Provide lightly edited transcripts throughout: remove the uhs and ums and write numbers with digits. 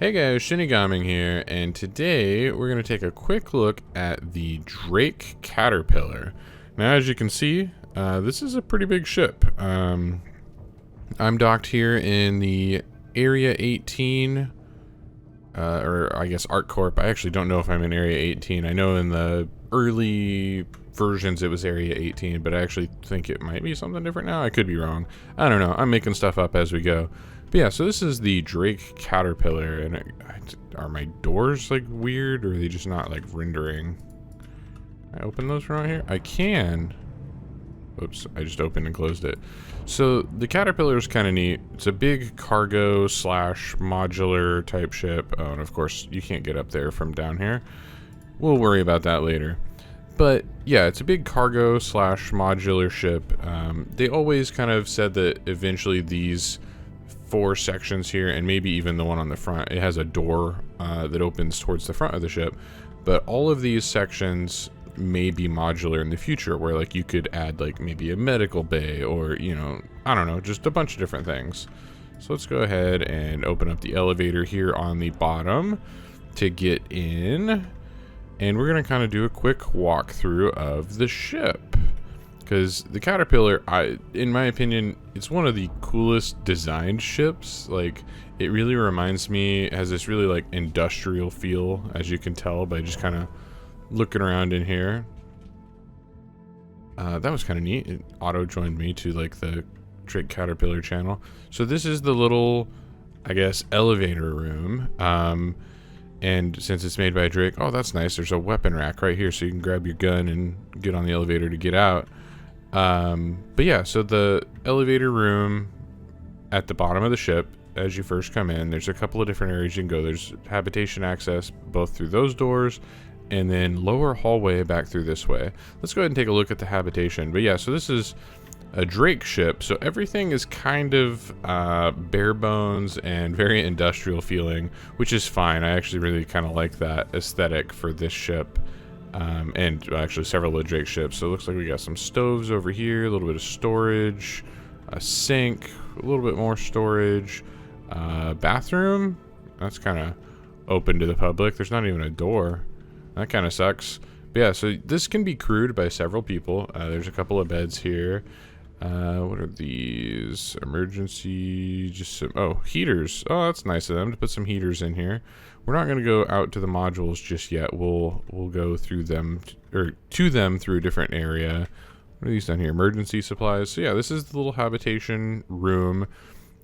Hey guys, ShinigamiNG here, and today we're going to take a quick look at the Drake Caterpillar. Now, as you can see, this is a pretty big ship. I'm docked here in the Area 18, or I guess ArcCorp. I actually don't know if I'm in Area 18. I know in the early versions it was Area 18, but I actually think it might be something different now. I could be wrong. I don't know. I'm making stuff up as we go. But yeah, so this is the Drake Caterpillar, and are my doors like weird, or are they just not like rendering? Can I open those from out here? I can. Oops, I just opened and closed it. So the Caterpillar is kind of neat. It's a big cargo slash modular type ship. Oh, and of course you can't get up there from down here. We'll worry about that later. But yeah, it's a big cargo slash modular ship. They always kind of said that eventually these 4 sections here, and maybe even the one on the front, it has a door that opens towards the front of the ship, but all of these sections may be modular in the future, where like you could add like maybe a medical bay, or you know, I don't know, just a bunch of different things. So let's go ahead and open up the elevator here on the bottom to get in, and we're gonna kind of do a quick walkthrough of the ship. Because the Caterpillar, in my opinion, it's one of the coolest designed ships. Like, it really reminds me, it has this really like industrial feel, as you can tell by just kind of looking around in here. That was kind of neat. It auto-joined me to like the Drake Caterpillar channel. So this is the little, I guess, elevator room. And since it's made by Drake, oh, that's nice. There's a weapon rack right here, so you can grab your gun and get on the elevator to get out. But yeah, so the elevator room at the bottom of the ship, as you first come in, there's a couple of different areas you can go. There's habitation access both through those doors, and then lower hallway back through this way. Let's go ahead and take a look at the habitation. But yeah, so this is a Drake ship, so everything is kind of bare bones and very industrial feeling, which is fine. I actually really kind of like that aesthetic for this ship. And actually several of Drake ships. So it looks like we got some stoves over here, a little bit of storage, a sink, a little bit more storage, bathroom. That's kind of open to the public. There's not even a door. That kind of sucks. But yeah, so this can be crewed by several people. There's a couple of beds here. What are these? Emergency, just some, oh, heaters. Oh, that's nice of them to put some heaters in here. We're not going to go out to the modules just yet. We'll go through them, or to them through a different area. What are these down here? Emergency supplies. So yeah, this is the little habitation room.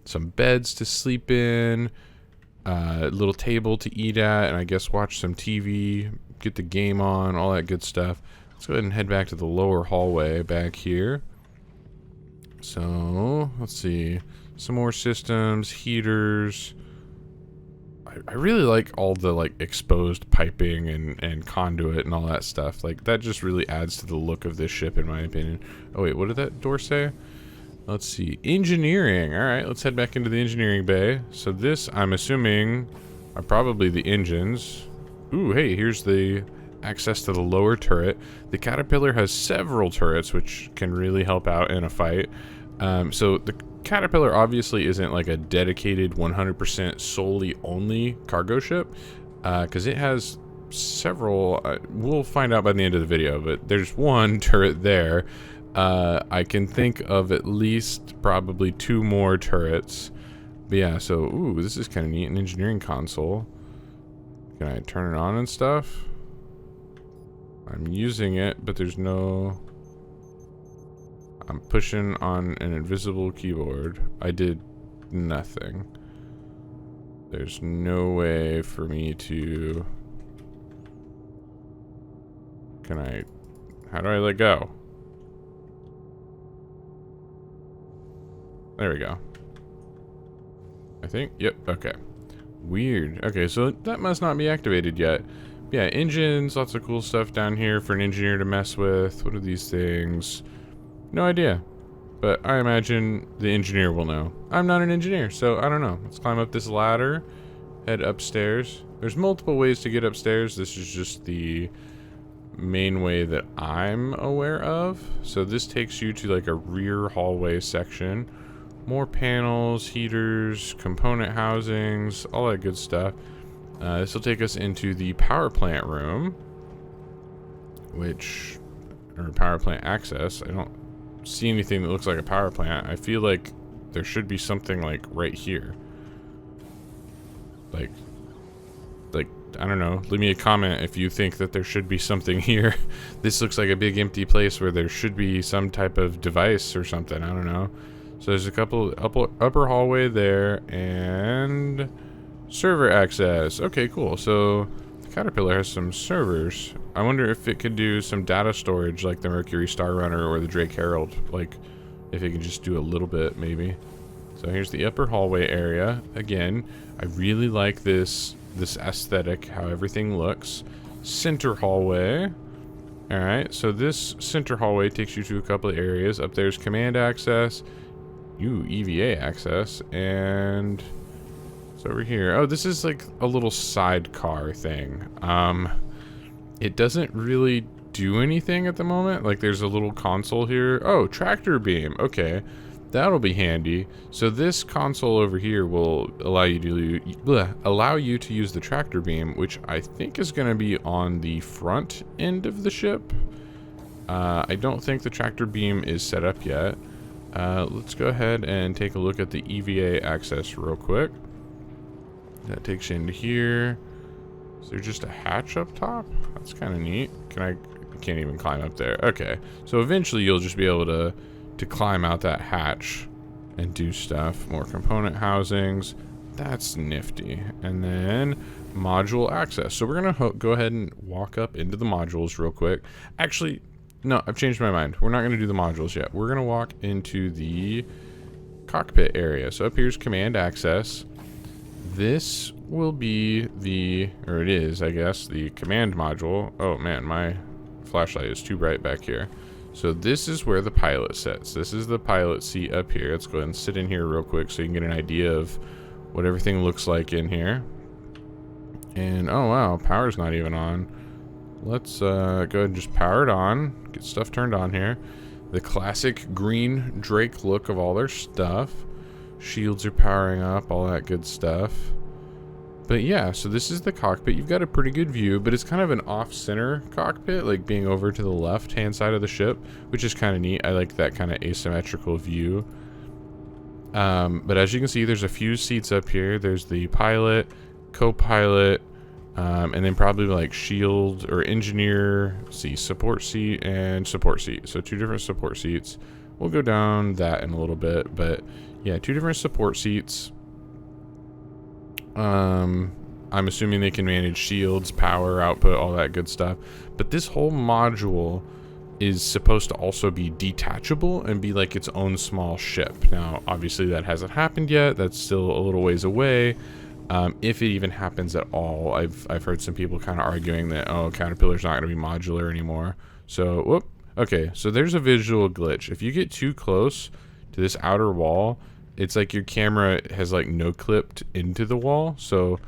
Some beds to sleep in. Little table to eat at, and I guess watch some TV, get the game on, all that good stuff. Let's go ahead and head back to the lower hallway back here. So let's see, some more systems, heaters. I really like all the like exposed piping and conduit and all that stuff. Like, that just really adds to the look of this ship, in my opinion. Oh wait, what did that door say? Let's see, engineering. All right, let's head back into the engineering bay. So this, I'm assuming, are probably the engines. Ooh, hey, here's the access to the lower turret. The Caterpillar has several turrets, which can really help out in a fight. So the Caterpillar obviously isn't like a dedicated 100% solely only cargo ship, because it has several, we'll find out by the end of the video, but there's one turret there. I can think of at least probably 2 more turrets. But yeah, so, ooh, this is kind of neat. An engineering console. Can I turn it on and stuff? I'm using it, but there's no... I'm pushing on an invisible keyboard. I did nothing. There's no way for me to... Can I... How do I let go? There we go. I think, yep, okay. Weird. Okay, so that must not be activated yet. Yeah, engines, lots of cool stuff down here for an engineer to mess with. What are these things? No idea. But I imagine the engineer will know. I'm not an engineer, so I don't know. Let's climb up this ladder, head upstairs. There's multiple ways to get upstairs. This is just the main way that I'm aware of. So this takes you to like a rear hallway section More panels, heaters, component housings, all that good stuff. This will take us into the power plant room, or power plant access. I don't see anything that looks like a power plant. I feel like there should be something like right here. Like, I don't know. Leave me a comment if you think that there should be something here. This looks like a big empty place where there should be some type of device or something. I don't know. So there's a couple upper hallway there and server access. Okay, cool. So the Caterpillar has some servers. I wonder if it could do some data storage like the Mercury Star Runner or the Drake Herald. Like if it can just do a little bit maybe. So here's the upper hallway area. Again, I really like this aesthetic, how everything looks. Center hallway. Alright, so this center hallway takes you to a couple of areas. Up there's command access. EVA access. And it's over here. Oh, this is like a little sidecar thing. It doesn't really do anything at the moment. Like there's a little console here. Oh, tractor beam. Okay. That'll be handy. So this console over here will allow you to use the tractor beam, which I think is going to be on the front end of the ship. I don't think the tractor beam is set up yet. Let's go ahead and take a look at the EVA access real quick. That takes you into here. Is there just a hatch up top? That's kind of neat. I can't even climb up there. Okay, so eventually you'll just be able to climb out that hatch and do stuff. More component housings. That's nifty. And then module access. So we're gonna go ahead and walk up into the modules real quick. Actually, no, I've changed my mind. We're not gonna do the modules yet. We're gonna walk into the cockpit area. So up here's command access. This will be it is, I guess, the command module. Oh man, my flashlight is too bright back here. So this is where the pilot sits. This is the pilot seat up here. Let's go ahead and sit in here real quick so you can get an idea of what everything looks like in here. And oh wow, power's not even on. Let's go ahead and just power it on. Get stuff turned on here. The classic green Drake look of all their stuff. Shields are powering up, all that good stuff. But yeah, so this is the cockpit. You've got a pretty good view, but it's kind of an off-center cockpit, like being over to the left-hand side of the ship, which is kind of neat. I like that kind of asymmetrical view. But as you can see, there's a few seats up here. There's the pilot, co-pilot, and then probably like shield or engineer, support seat and support seat. So two different support seats. We'll go down that in a little bit, but yeah, two different support seats. I'm assuming they can manage shields, power, output, all that good stuff. But this whole module is supposed to also be detachable and be like its own small ship. Now, obviously that hasn't happened yet. That's still a little ways away. If it even happens at all. I've heard some people kind of arguing that, oh, Caterpillar's not going to be modular anymore. So, whoop. Okay, so there's a visual glitch. If you get too close to this outer wall, it's like your camera has like no clipped into the wall. So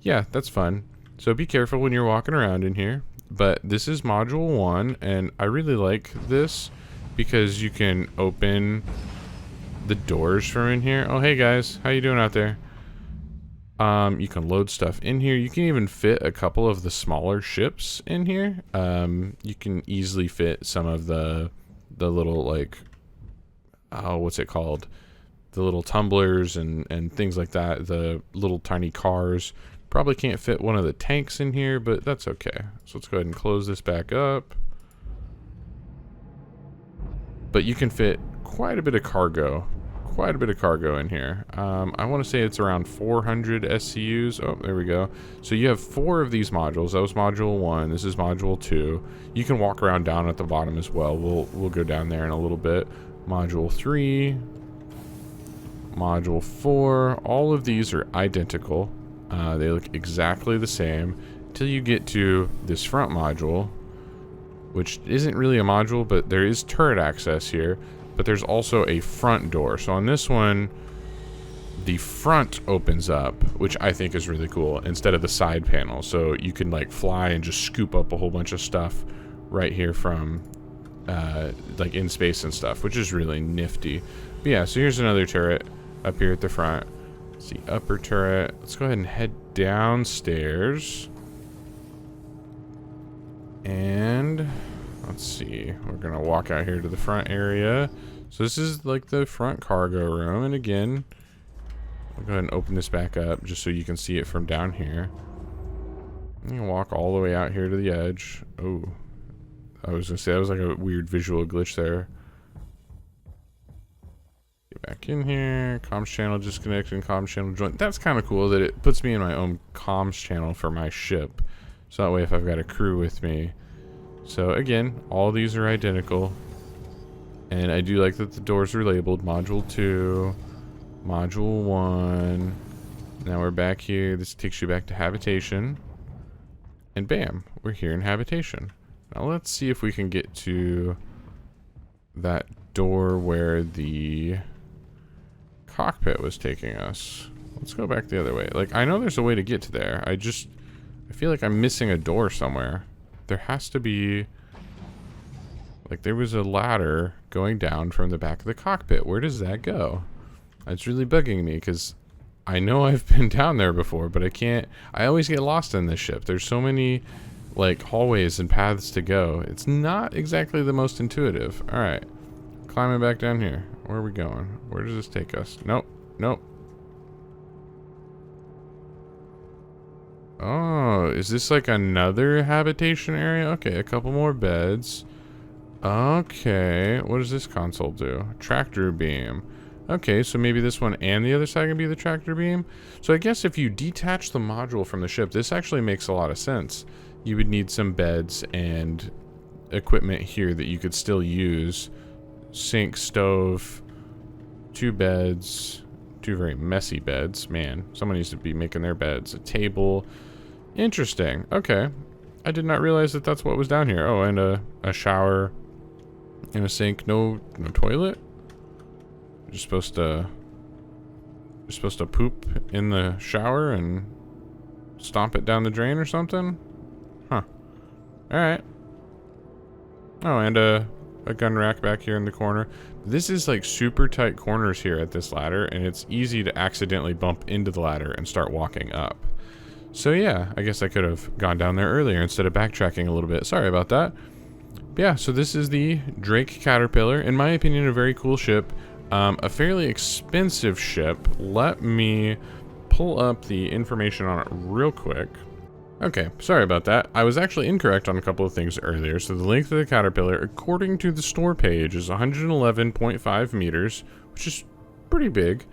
yeah, that's fun. So be careful when you're walking around in here. But this is module 1, and I really like this because you can open the doors from in here. Oh, hey guys, how you doing out there? You can load stuff in here. You can even fit a couple of the smaller ships in here. You can easily fit some of the little like, oh, what's it called? The little tumblers and things like that. The little tiny cars. Probably can't fit one of the tanks in here, but that's okay. So let's go ahead and close this back up. But you can fit quite a bit of cargo. Quite a bit of cargo in here. I want to say it's around 400 SCUs. Oh, there we go. So you have 4 of these modules. That was module 1. This is module 2. You can walk around down at the bottom as well. We'll go down there in a little bit. Module 3. Module 4. All of these are identical. They look exactly the same until you get to this front module, which isn't really a module, but there is turret access here. But there's also a front door. So on this one, the front opens up, which I think is really cool, instead of the side panel. So you can like fly and just scoop up a whole bunch of stuff right here from like in space and stuff, which is really nifty. But yeah, so here's another turret up here at the front. It's the upper turret. Let's go ahead and head downstairs. And let's see, we're gonna walk out here to the front area. So this is like the front cargo room, and again, I'll go ahead and open this back up just so you can see it from down here. I'm gonna walk all the way out here to the edge. Oh, I was gonna say that was like a weird visual glitch there. Get back in here. Comms channel disconnected. Comms channel joint. That's kind of cool that it puts me in my own comms channel for my ship. So that way if I've got a crew with me. So again, all these are identical. And I do like that the doors are labeled Module 2, Module 1. Now we're back here. This takes you back to habitation. And bam, we're here in habitation. Now let's see if we can get to that door where the cockpit was taking us. Let's go back the other way. Like, I know there's a way to get to there. I feel like I'm missing a door somewhere. There has to be... Like, there was a ladder going down from the back of the cockpit. Where does that go? It's really bugging me, because I know I've been down there before, but I can't... I always get lost in this ship. There's so many, like, hallways and paths to go. It's not exactly the most intuitive. Alright. Climbing back down here. Where are we going? Where does this take us? Nope. Nope. Oh, is this like another habitation area? Okay, a couple more beds. Okay, what does this console do? Tractor beam. Okay, so maybe this one and the other side can be the tractor beam. So I guess if you detach the module from the ship, this actually makes a lot of sense. You would need some beds and equipment here that you could still use. Sink, stove, 2 beds, 2 very messy beds. Man, someone needs to be making their beds. A table. Interesting. Okay. I did not realize that that's what was down here. Oh, and a shower and a sink. No toilet? You're supposed to poop in the shower and stomp it down the drain or something? Huh. Alright. Oh, and a gun rack back here in the corner. This is like super tight corners here at this ladder, and it's easy to accidentally bump into the ladder and start walking up. So yeah, I guess I could have gone down there earlier instead of backtracking a little bit. Sorry about that. But yeah, so this is the Drake Caterpillar. In my opinion, a very cool ship. A fairly expensive ship. Let me pull up the information on it real quick. Okay, sorry about that. I was actually incorrect on a couple of things earlier. So the length of the Caterpillar, according to the store page, is 111.5 meters, which is pretty big.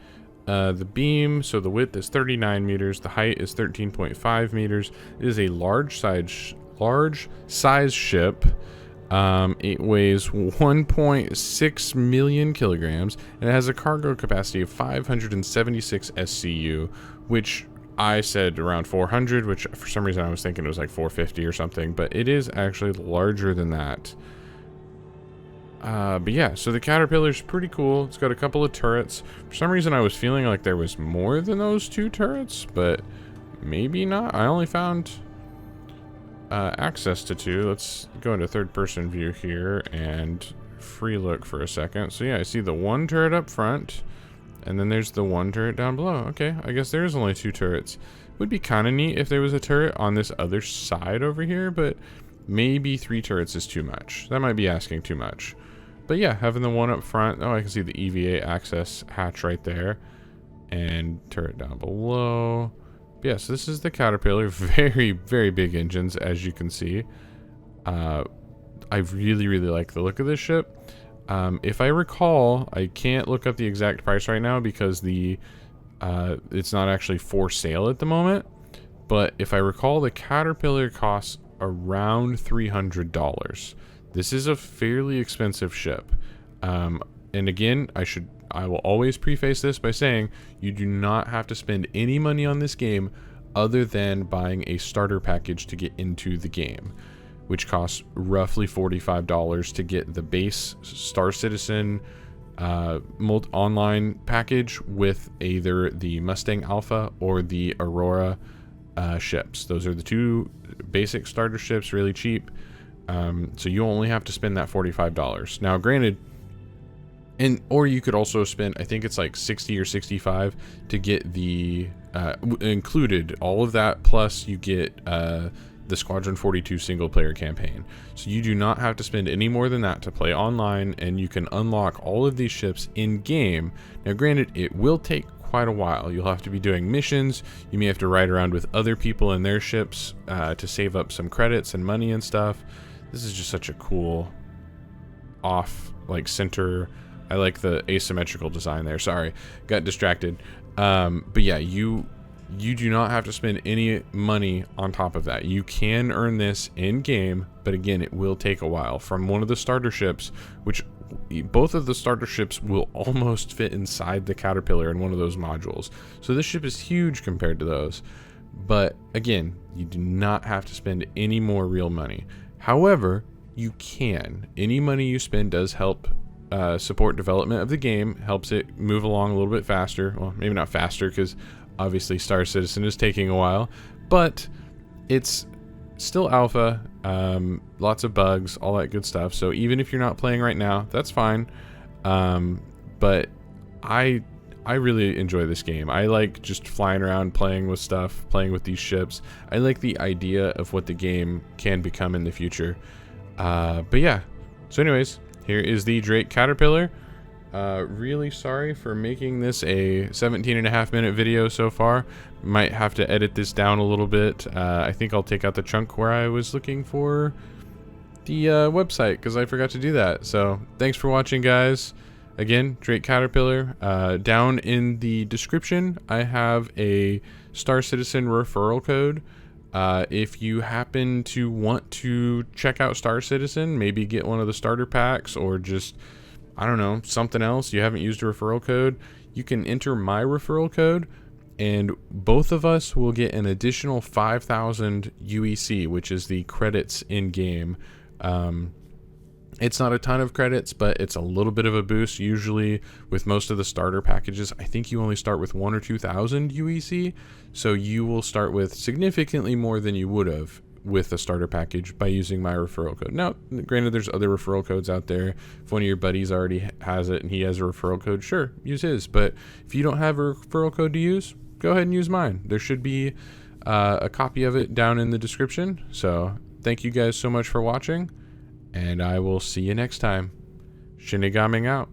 The beam, so the width is 39 meters, the height is 13.5 meters. It is a large size ship. It weighs 1.6 million kilograms, and it has a cargo capacity of 576 SCU, which I said around 400, which for some reason I was thinking it was like 450 or something, but it is actually larger than that. But yeah, so the Caterpillar's pretty cool. It's got a couple of turrets. For some reason I was feeling like there was more than those 2 turrets, but maybe not. I only found access to 2. Let's go into third person view here and free look for a second. So yeah, I see the 1 turret up front, and then there's the 1 turret down below. Okay, I guess there's only 2 turrets. Would be kind of neat if there was a turret on this other side over here, but maybe 3 turrets is too much. That might be asking too much. But yeah, having the 1 up front. Oh, I can see the EVA access hatch right there. And turret down below. But yeah, so this is the Caterpillar. Very, very big engines, as you can see. I really, really like the look of this ship. If I recall, I can't look up the exact price right now because it's not actually for sale at the moment. But if I recall, the Caterpillar costs around $300. This is a fairly expensive ship. And again, I will always preface this by saying you do not have to spend any money on this game other than buying a starter package to get into the game, which costs roughly $45 to get the base Star Citizen online package with either the Mustang Alpha or the Aurora ships. Those are the 2 basic starter ships, really cheap. So you only have to spend that $45. Now, granted, or you could also spend, I think it's like 60 or 65 to get the included all of that, plus you get the Squadron 42 single player campaign. So you do not have to spend any more than that to play online, and you can unlock all of these ships in game. Now, granted, it will take quite a while. You'll have to be doing missions. You may have to ride around with other people in their ships to save up some credits and money and stuff. This is just such a cool center. I like the asymmetrical design there. Sorry, got distracted. But yeah, you do not have to spend any money on top of that. You can earn this in game, but again, it will take a while. From one of the starter ships, which both of the starter ships will almost fit inside the Caterpillar in one of those modules. So this ship is huge compared to those. But again, you do not have to spend any more real money. However, you can. Any money you spend does help support development of the game, helps it move along a little bit faster. Well, maybe not faster, because obviously Star Citizen is taking a while, but it's still alpha, lots of bugs, all that good stuff. So even if you're not playing right now, that's fine. But I really enjoy this game. I like just flying around, playing with stuff, playing with these ships. I like the idea of what the game can become in the future. But yeah, so anyways, here is the Drake Caterpillar. Really sorry for making this a 17.5-minute video so far. Might have to edit this down a little bit. I think I'll take out the chunk where I was looking for the website, because I forgot to do that. So thanks for watching, guys. Again, Drake Caterpillar. Down in the description, I have a Star Citizen referral code. If you happen to want to check out Star Citizen, maybe get one of the starter packs, or just, I don't know, something else, you haven't used a referral code, you can enter my referral code, and both of us will get an additional 5,000 UEC, which is the credits in game. It's not a ton of credits, but it's a little bit of a boost. Usually with most of the starter packages, I think you only start with 1,000 or 2,000 UEC. So you will start with significantly more than you would have with a starter package by using my referral code. Now, granted, there's other referral codes out there. If one of your buddies already has it and he has a referral code, sure, use his. But if you don't have a referral code to use, go ahead and use mine. There should be a copy of it down in the description. So thank you guys so much for watching, and I will see you next time. ShinigamiNG out.